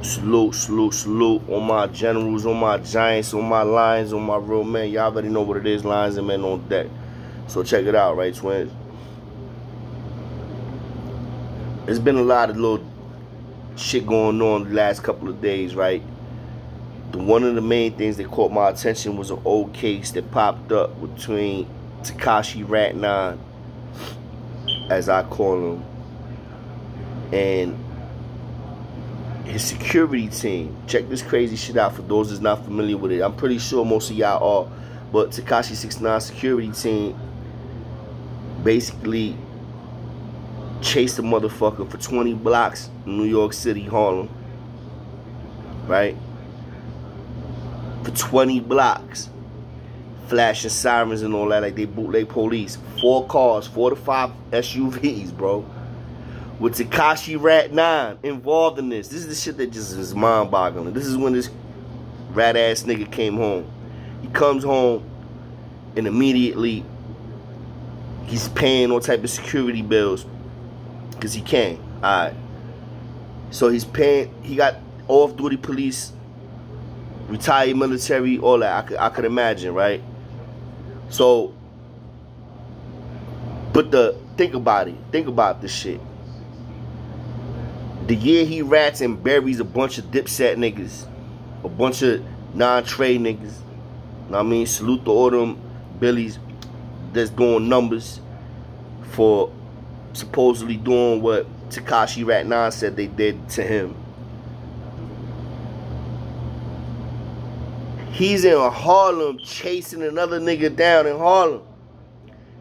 Salute, salute, salute on my generals, on my giants, on my lions, on my real men. Y'all already know what it is, lions and men on deck. So check it out, right, twins? There's been a lot of little shit going on the last couple of days, right? One of the main things that caught my attention was an old case that popped up between Takashi69, as I call him, and his security team. Check this crazy shit out for those that's not familiar with it. I'm pretty sure most of y'all are, but takashi69 security team basically chased a motherfucker for 20 blocks in New York City, Harlem, right? For 20 blocks, flashing sirens and all that like they bootleg police. 4 cars, 4 to 5 SUVs, bro, with Takashi Rat 9 involved in this. This is the shit that just is mind-boggling. This is when this rat-ass nigga came home. He comes home and immediately he's paying all type of security bills because he can. Alright. So he's paying, he got off-duty police, retired military, all that. I could imagine, right? So, but think about it. Think about this shit. The year he rats and buries a bunch of dipset niggas, a bunch of non-trade niggas, you know what I mean? Salute to all them billies that's doing numbers for supposedly doing what Takashi Rat 9 said they did to him. He's in Harlem chasing another nigga down in Harlem.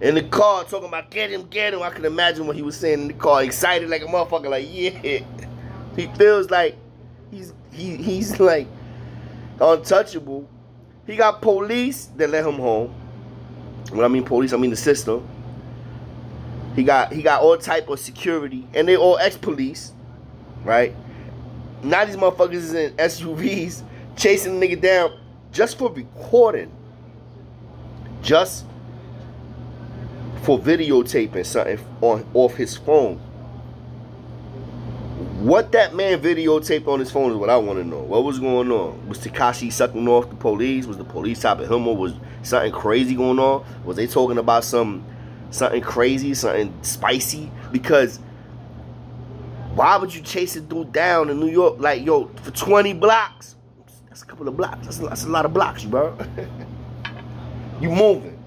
In the car talking about get him, get him. I can imagine what he was saying in the car, excited like a motherfucker, like yeah. He feels like he's like untouchable. He got police that let him home. When I mean police, I mean the system. He got all type of security, and they all ex-police, right? Now these motherfuckers is in SUVs chasing the nigga down just for recording, just for videotaping something off his phone. What that man videotaped on his phone is what I want to know. What was going on? Was Takashi sucking off the police? Was the police topping him, or was something crazy going on? Was they talking about something crazy, something spicy? Because why would you chase a dude down in New York like, yo, for 20 blocks? That's a couple of blocks. That's a lot of blocks, bro. You moving.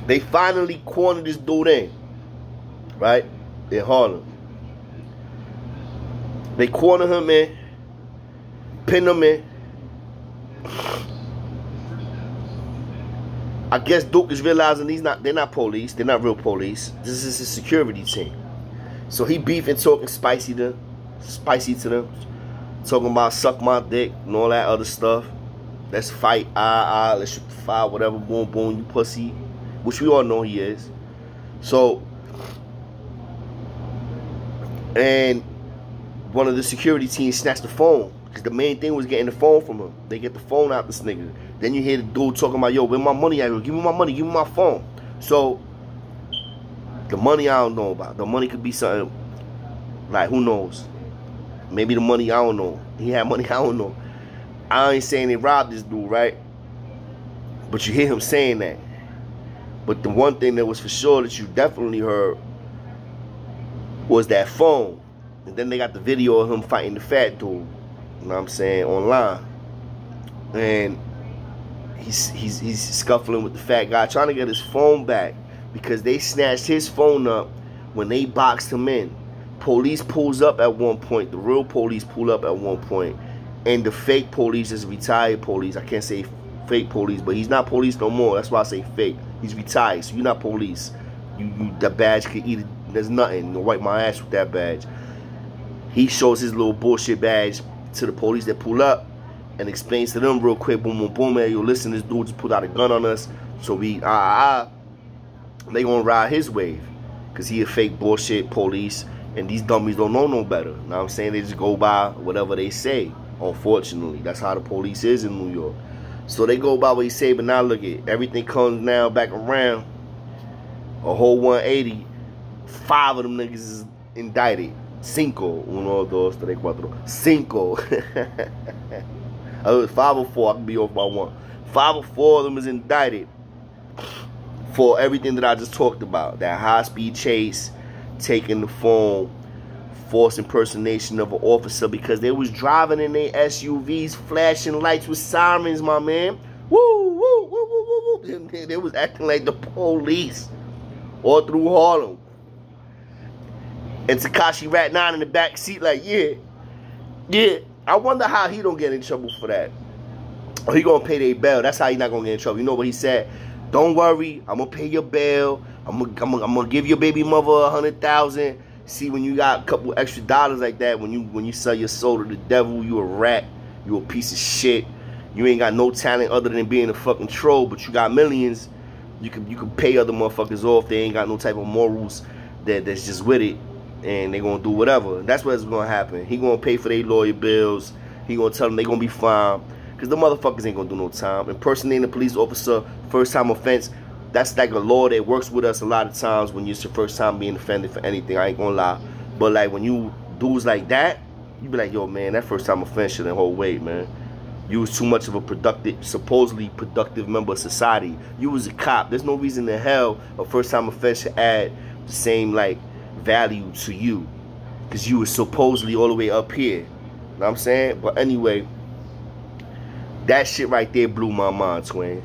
They finally cornered this dude in, right? In Harlem. They corner him in, pin him in. I guess Duke is realizing they're not police, they're not real police. This is his security team. So he beefing, talking spicy to them, talking about suck my dick and all that other stuff. Let's fight, let's shoot the fire, whatever, boom, boom, you pussy. Which we all know he is. So, and one of the security teams snatched the phone. Because the main thing was getting the phone from him. They get the phone out this nigga. Then you hear the dude talking about, yo, where my money at? Give me my money, give me my phone. So, the money I don't know about. The money could be something, like, who knows? Maybe the money, I don't know. He had money, I don't know. I ain't saying they robbed this dude, right? But you hear him saying that. But the one thing that was for sure that you definitely heard was that phone. And then they got the video of him fighting the fat dude, you know what I'm saying, online. And he's scuffling with the fat guy, trying to get his phone back because they snatched his phone up when they boxed him in. Police pulls up at one point. The real police pull up at one point. And the fake police is retired police. I can't say fake police, but he's not police no more. That's why I say fake. He's retired, so you're not police. That badge could eat it. There's nothing to wipe my ass with that badge. He shows his little bullshit badge to the police that pull up and explains to them real quick, boom, boom, boom, man, yo, listen, this dude just put out a gun on us, so we, they gonna ride his wave, because he a fake bullshit police, and these dummies don't know no better. You know what I'm saying? They just go by whatever they say, unfortunately. That's how the police is in New York. So they go by what he say, but now look at everything comes now back around, a whole 180, 5 of them niggas is indicted. 5. 1, 2, 3, 4. 5. 5 or 4. I can be off by 1. 5 or 4 of them is indicted for everything that I just talked about. That high-speed chase, taking the phone, false impersonation of an officer because they was driving in their SUVs, flashing lights with sirens, my man. Woo, woo, woo, woo, woo, woo. They was acting like the police all through Harlem. And Takashi69 in the back seat like, yeah. I wonder how he don't get in trouble for that. Or he gonna pay their bail. That's how he not gonna get in trouble. You know what he said? Don't worry, I'm gonna pay your bail. I'm gonna give your baby mother $100,000. See, when you got a couple extra dollars like that, when you sell your soul to the devil, you a rat, you a piece of shit. You ain't got no talent other than being a fucking troll, but you got millions. You can pay other motherfuckers off. They ain't got no type of morals that's just with it, and they gonna do whatever. That's what's gonna happen. He gonna pay for their lawyer bills. He gonna tell them they gonna be fine, cause the motherfuckers ain't gonna do no time. Impersonating a police officer, first time offense. That's like a law that works with us a lot of times when it's your first time being offended for anything. I ain't gonna lie, but like when you dudes like that, you be like, yo man, that first time offense shouldn't hold weight, man. You was too much of a supposedly productive member of society. You was a cop. There's no reason in hell a first time offense should add the same like value to you, because you was supposedly all the way up here. You know what I'm saying? But anyway, that shit right there blew my mind, twins.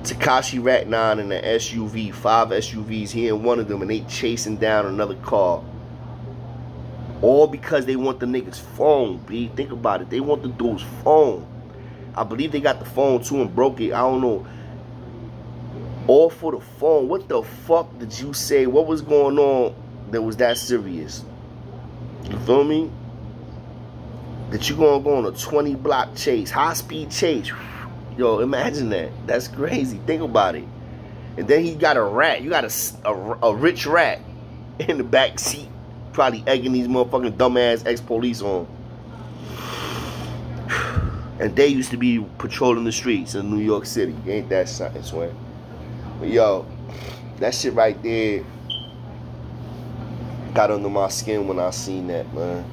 Takashi69 in the SUV, 5 SUVs, he in one of them, and they chasing down another car. All because they want the nigga's phone, B. Think about it. They want the dude's phone. I believe they got the phone too and broke it. I don't know. All for the phone. What the fuck did you say? What was going on that was that serious? You feel me? That you gonna go on a 20-block chase, high-speed chase. Yo, imagine that. That's crazy. Think about it. And then he got a rat. You got a rich rat in the back seat, probably egging these motherfucking dumbass ex-police on. And they used to be patrolling the streets in New York City. Ain't that something, Swing? But yo, that shit right there got under my skin when I seen that, man.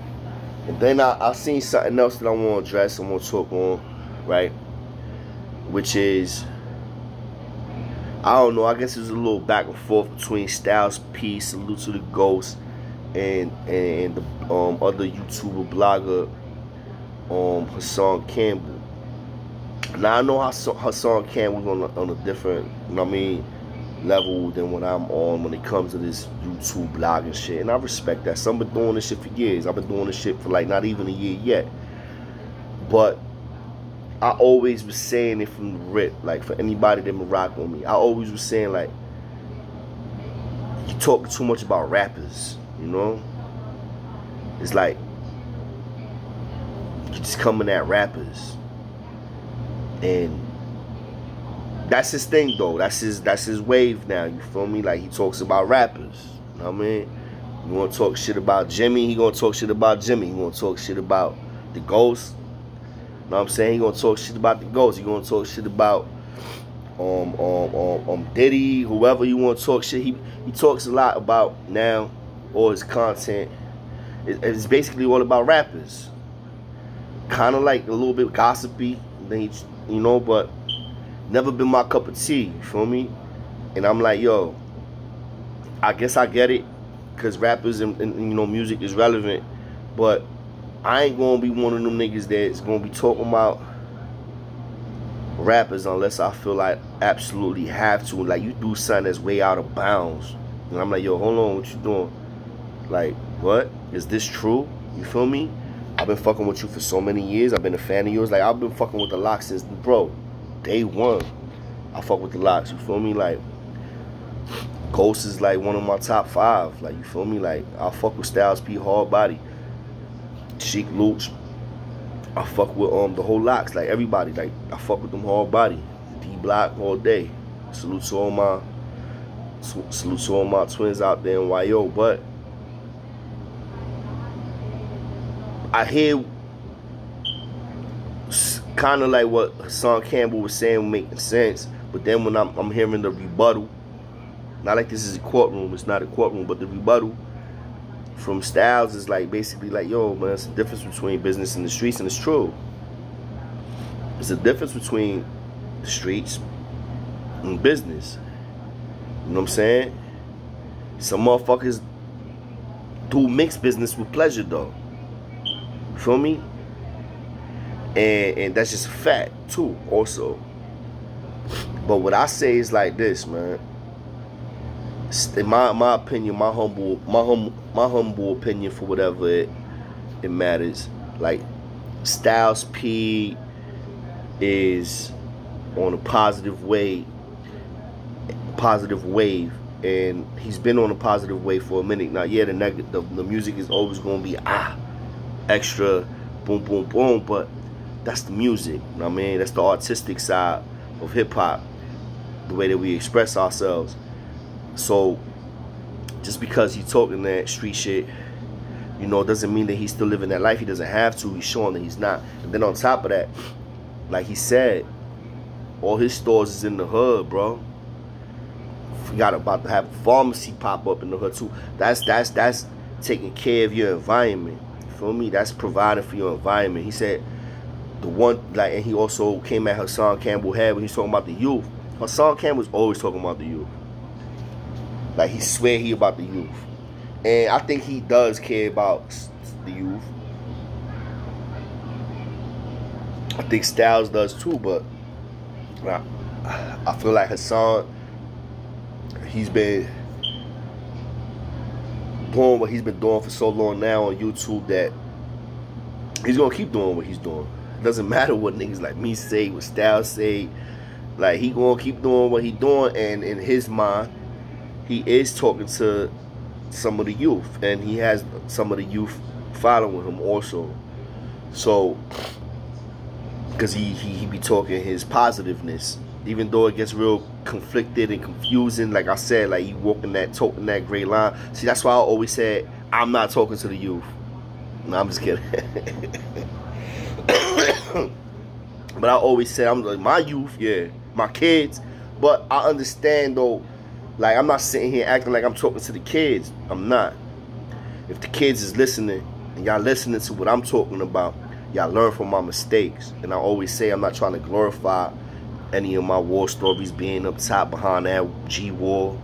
And then I seen something else that I want to address and want to talk on, right? Which is, I don't know, I guess there's a little back and forth between Styles P, salute to the Ghost, and the other YouTuber blogger, Hassan Campbell. Now I know Hassan Campbell's on a different, you know what I mean, level than what I'm on when it comes to this YouTube blogging shit, and I respect that. Some been doing this shit for years. I've been doing this shit for like not even a year yet. But I always was saying it from the rip, like for anybody that been rock on me, I always was saying like, you talking too much about rappers, you know? It's like, you just coming at rappers. And that's his thing though. That's his wave now, you feel me? Like he talks about rappers. You know what I mean? You wanna talk shit about Jimmy, he gonna talk shit about Jimmy. He gonna talk shit about the Ghost. You know what I'm saying? He gonna talk shit about the Ghost. He gonna talk shit about Diddy, whoever you wanna talk shit. He talks a lot about now, all his content. It's basically all about rappers. Kinda like a little bit gossipy, then you know, but never been my cup of tea, you feel me? And I'm like, yo, I guess I get it, because rappers and you know, music is relevant, but I ain't gonna be one of them niggas that's gonna be talking about rappers unless I feel like absolutely have to. Like, you do something that's way out of bounds, and I'm like, yo, hold on, what you doing? Like, what? Is this true? You feel me? I've been fucking with you for so many years. I've been a fan of yours. Like, I've been fucking with the Lox since, bro, day one. I fuck with the Lox, you feel me? Like, Ghost is like one of my top 5. Like, you feel me? Like, I fuck with Styles P, hard body. Sheik Luch. I fuck with the whole Lox. Like, everybody. Like, I fuck with them hard body. D-Block all day. Salute to all my twins out there in YO. But I hear kind of like what Hassan Campbell was saying, making sense. But then when I'm hearing the rebuttal, Not like this is a courtroom. It's not a courtroom, but the rebuttal from Styles is like basically like, yo, man, it's the difference between business and the streets, and it's true. It's a difference between the streets and business. You know what I'm saying? Some motherfuckers do mix business with pleasure, though. You feel me? And that's just a fact too, also. But what I say is like this, man. In my opinion, my humble opinion, for whatever it matters. Like, Styles P is on a positive wave, and he's been on a positive wave for a minute now. Yeah, the music is always gonna be extra, boom, boom, boom, but that's the music. You know what I mean? That's the artistic side of hip hop, the way that we express ourselves. So just because he's talking that street shit, you know, doesn't mean that he's still living that life. He doesn't have to. He's showing that he's not. And then on top of that, like he said, all his stores is in the hood, bro. Forgot about to have a pharmacy pop up in the hood too. That's taking care of your environment. You feel me? That's providing for your environment. He said the one, like, and he also came at Hassan Campbell head when he's talking about the youth. Hassan Campbell's always talking about the youth. Like, he swear he about the youth. And I think he does care about the youth. I think Styles does too, but I feel like Hassan, he's been doing what he's been doing for so long now on YouTube that he's gonna keep doing what he's doing. It doesn't matter what niggas like me say, what Styles say. Like, he gonna keep doing what he doing, and in his mind, he is talking to some of the youth, and he has some of the youth following him also. So, because he be talking his positiveness, even though it gets real conflicted and confusing. Like I said, like, he toting that gray line. See, that's why I always said I'm not talking to the youth. No, I'm just kidding. But I always said I'm like, my youth, yeah, my kids. But I understand though. Like, I'm not sitting here acting like I'm talking to the kids. I'm not. If the kids is listening, and y'all listening to what I'm talking about, y'all learn from my mistakes. And I always say I'm not trying to glorify any of my war stories, being up top behind that G-War,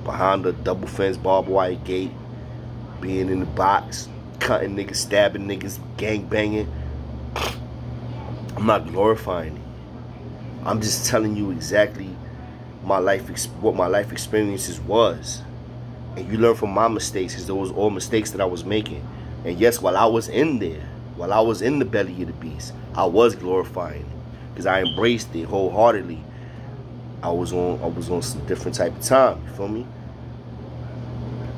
behind the double fence barbed wire gate, being in the box, cutting niggas, stabbing niggas, gang banging. I'm not glorifying it. I'm just telling you exactly what my life experiences was, and you learn from my mistakes, because those were all mistakes that I was making. And yes, while I was in there, while I was in the belly of the beast, I was glorifying it, because I embraced it wholeheartedly. I was on some different type of time. You feel me?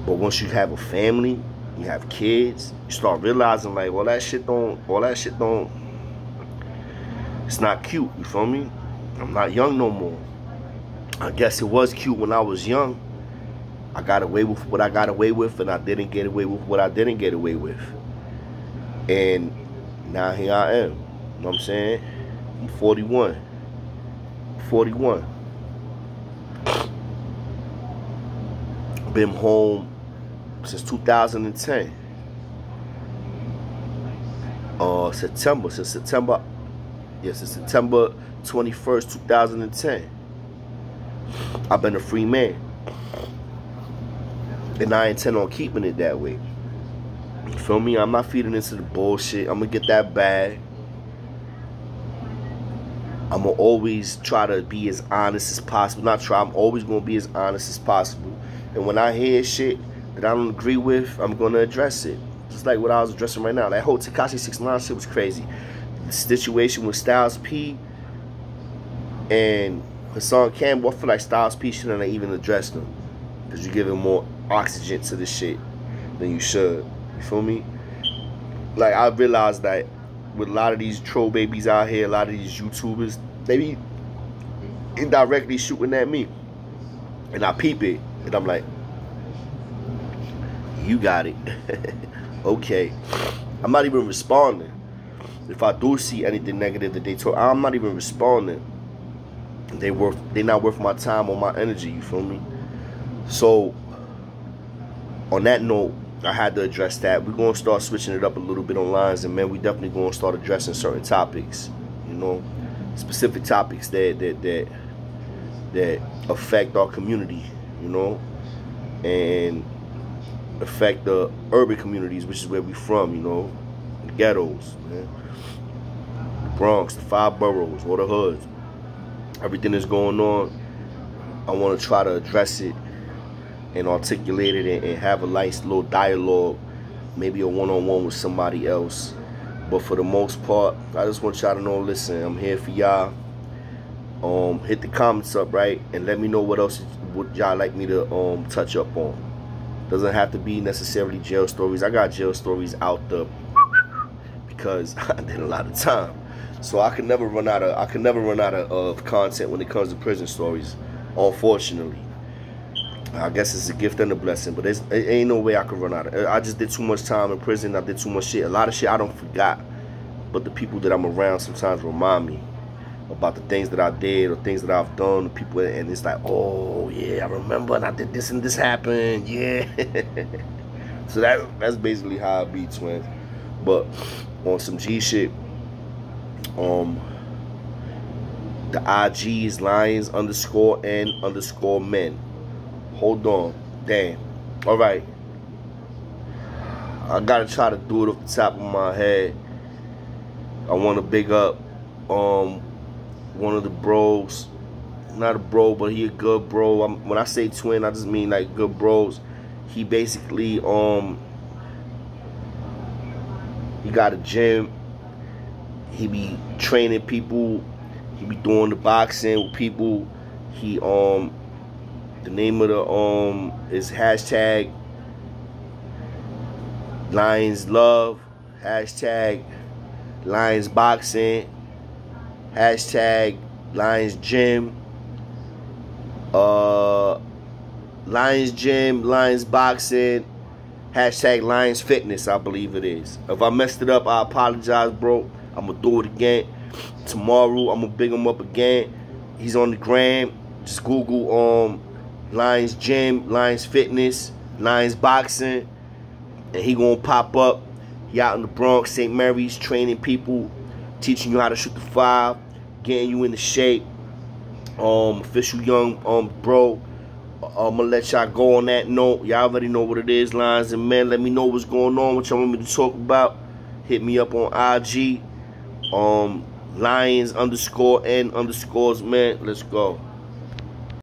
But once you have a family, you have kids, you start realizing like, all that shit don't. It's not cute. You feel me? I'm not young no more. I guess it was cute when I was young. I got away with what I got away with, and I didn't get away with what I didn't get away with. And now here I am. You know what I'm saying? I'm 41. 41. Been home since 2010. Since September 21st, 2010. I've been a free man, and I intend on keeping it that way. You feel me? I'm not feeding into the bullshit. I'm gonna get that bag. I'm gonna always try to be as honest as possible. I'm always gonna be as honest as possible. And when I hear shit that I don't agree with, I'm gonna address it. Just like what I was addressing right now. That whole takashi69 shit was crazy. The situation with Styles P and Hassan Campbell, I feel like Styles P shouldn't have even addressed them, because you're giving more oxygen to the shit than you should. You feel me? Like, I realized that with a lot of these troll babies out here, a lot of these YouTubers, they be indirectly shooting at me. And I peep it, and I'm like, you got it. Okay. I'm not even responding. If I do see anything negative that they talk, I'm not even responding. They're not worth my time or my energy, you feel me? So on that note, I had to address that. We're gonna start switching it up a little bit on Lions and Men. We definitely gonna start addressing certain topics, you know, specific topics that affect our community, you know, and affect the urban communities, which is where we from, you know, the ghettos, man. The Bronx, the 5 boroughs, all the hoods, everything that's going on. I want to try to address it and articulate it and have a nice little dialogue, maybe a one-on-one with somebody else. But for the most part, I just want y'all to know, listen, I'm here for y'all. Hit the comments up, right, and let me know what else would y'all like me to touch up on. Doesn't have to be necessarily jail stories. I got jail stories out there because I did a lot of time, so I can never run out of content when it comes to prison stories, unfortunately. I guess it's a gift and a blessing, but it ain't no way I could run out of it. I just did too much time in prison. I did too much shit. A lot of shit I don't forgot, but the people that I'm around sometimes remind me about the things that I did or things that I've done. People, and it's like, oh yeah, I remember, and I did this and this happened. Yeah. So that's basically how I be, twins. But on some G shit, the IG is LIONS_and_men. Hold on. Damn. Alright. I gotta try to do it off the top of my head. I wanna big up one of the bros. Not a bro, but he a good bro. When I say twin, I just mean like good bros. He basically he got a gym. He be training people. He be doing the boxing with people. He the name of the is hashtag Lions Love, hashtag Lions Boxing, hashtag Lions Gym, Lions Gym, Lions Boxing, hashtag Lions Fitness, I believe it is. If I messed it up, I apologize, bro. I'm gonna do it again tomorrow. I'm gonna big him up again. He's on the gram. Just Google Lions Gym, Lions Fitness, Lions Boxing, and he gonna pop up. He out in the Bronx, St. Mary's, training people, teaching you how to shoot the 5, getting you into shape. Official young bro. I'm gonna let y'all go on that note. Y'all already know what it is, Lions and Men. Let me know what's going on, what y'all want me to talk about. Hit me up on IG. LIONS_and_men. Let's go.